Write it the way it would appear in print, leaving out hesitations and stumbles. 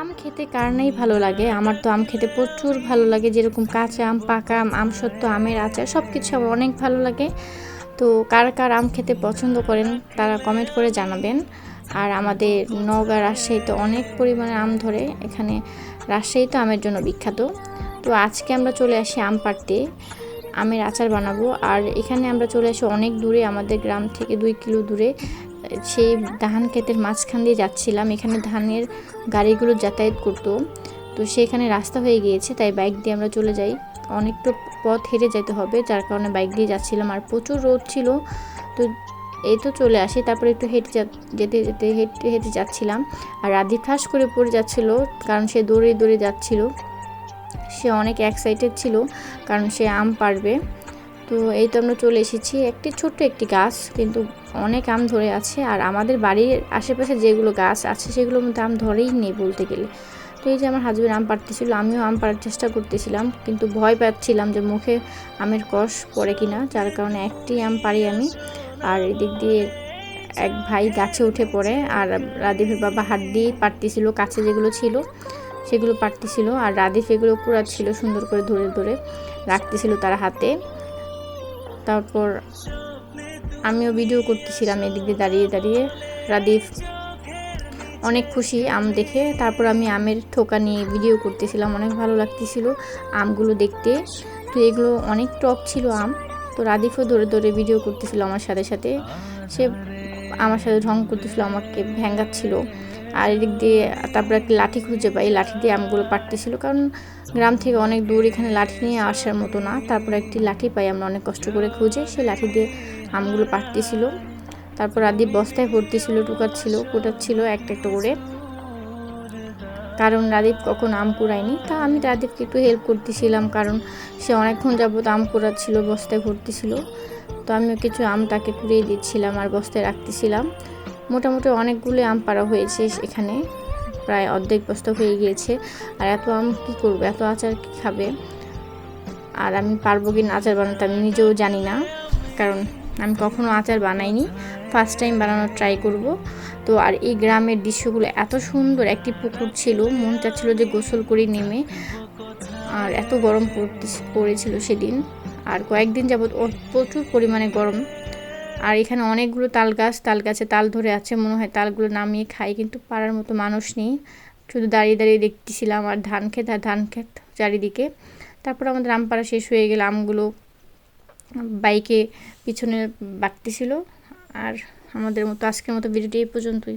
আম খেতে কার নাই ভালো লাগে। আমার তো আম খেতে প্রচুর ভালো লাগে, যেরকম কাঁচা আম, পাকা আম, আমসত্ত্ব, আমের আচার সব কিছু আমার অনেক ভালো লাগে। তো কার কার আম খেতে পছন্দ করেন তারা কমেন্ট করে জানাবেন। আর আমাদের নওগাঁ, রাজশাহীতে অনেক পরিমাণে আম ধরে। এখানে রাজশাহী তো আমের জন্য বিখ্যাত। তো আজকে আমরা চলে আসি আম পাড়তে, আমের আচার বানাবো। আর এখানে আমরা চলে আসি অনেক দূরে, আমাদের গ্রাম থেকে 2 কিলো দূরে। সেই ধান ক্ষেতের মাঝখান দিয়ে যাচ্ছিলাম, এখানে ধানের গাড়িগুলো যাতায়াত করতো। তো সেখানে রাস্তা হয়ে গিয়েছে, তাই বাইক দিয়ে আমরা চলে যাই। অনেকটা পথ হেঁটে যেতে হবে, যার কারণে বাইক দিয়ে যাচ্ছিলাম। আর প্রচুর রোদ ছিল। তো এই তো চলে আসি, তারপরে একটু যেতে যেতে হেঁটে হেঁটে যাচ্ছিলাম। আর রাধি ঠাস করে পড়ে যাচ্ছিল, কারণ সে দৌড়ে দৌড়ে যাচ্ছিল। সে অনেক এক্সাইটেড ছিল, কারণ সে আম পাড়বে। তো এই তো আমরা চলে এসেছি, ছোট্ট একটি গাছ, কিন্তু অনেক আম ধরে আছে। আর আমাদের বাড়ির আশেপাশে যেগুলো গাছ আছে সেগুলোর মধ্যে আম ধরেই নেই বলতে গেলে। তো এই যে আমার হাজবেন্ড আম পাড়তেছিল, আমিও আম পাড়ার চেষ্টা করতেছিলাম, কিন্তু ভয় পাচ্ছিলাম যে মুখে আমের কষ পড়ে কিনা, যার কারণে একটি আম পারি আমি। আর এদিক দিয়ে এক ভাই গাছে উঠে পড়ে, আর রাদীফের বাবা হাত দিয়েই পাড়তেছিল, কাছে যেগুলো ছিল সেগুলো পাড়তেছিল। আর রাদীফ এগুলো কুড়াচ্ছিল, সুন্দর করে ধরে ধরে রাখতেছিল তার হাতে। তারপর আমিও ভিডিও করতেছিলাম এদিক দিয়ে দাঁড়িয়ে দাঁড়িয়ে। রাদীফ অনেক খুশি আম দেখে। তারপর আমি আমের থোকা নিয়ে ভিডিও করতেছিলাম, অনেক ভালো লাগতেছিল আমগুলো দেখতে। তো এগুলো অনেক টক ছিল আম। তো রাদীফও ধরে ধরে ভিডিও করতেছিল আমার সাথে সাথে। সে আমার সাথে ঢং করতেছিল, আমাকে ভেঙ্গাচ্ছিল। আর এদিক দিয়ে তারপর একটা লাঠি খুঁজে পাই, লাঠি দিয়ে আমগুলো পাড়তেছিল, কারণ গ্রাম থেকে অনেক দূর, এখানে লাঠি নিয়ে আসার মতো না। তারপর একটি লাঠি পাই আমরা অনেক কষ্ট করে খুঁজে, সেই লাঠি দিয়ে আমগুলো পাড়তেছিল। তারপর রাদীপ বস্তায় ভর্তিছিল, কুটাচ্ছিল একটা একটা করে, কারণ রাদীপ কখন আম কুড়ায়নি। তা আমি রাদীপকে একটু হেল্প করতেছিলাম, কারণ সে অনেকক্ষণ যাবত আম কুড়াচ্ছিল, বস্তায় ভর্তিছিল। তো আমিও কিছু আম তাকে কুড়িয়ে দিচ্ছিলাম আর বস্তায় রাখতেছিলাম। মোটামুটি অনেকগুলো আম পাড়া হয়েছে এখানে, প্রায় অর্ধেক বস্তা হয়ে গিয়েছে। আর এত আম কী করবো, এত আচার কী খাবে। আর আমি পারবো কি না আচার বানাতে আমি নিজেও জানি না, কারণ আমি কখনো আচার বানাইনি, ফার্স্ট টাইম বানানোর ট্রাই করব। তো আর এই গ্রামের দৃশ্যগুলো এত সুন্দর, একটি পুকুর ছিল, মন চাচ্ছিল যে গোসল করে নেমে। আর এত গরম পড়েছিল সেদিন, আর কয়েকদিন যাবৎ প্রচুর পরিমাণে গরম। আর এখানে অনেকগুলো তাল গাছে তাল ধরে আছে, মনে হয় তালগুলো নামিয়ে খাই, কিন্তু পাড়ার মতো মানুষ নেই। শুধু দাঁড়িয়ে দাঁড়িয়ে দেখতেছিলাম, আর ধান ক্ষেত চারিদিকে। তারপর আমাদের আম পাড়া শেষ হয়ে গেলে আমগুলো বাইকে পিছনে বাড়তেছিল। আর আজকের মতো ভিডিওটি এই পর্যন্তই।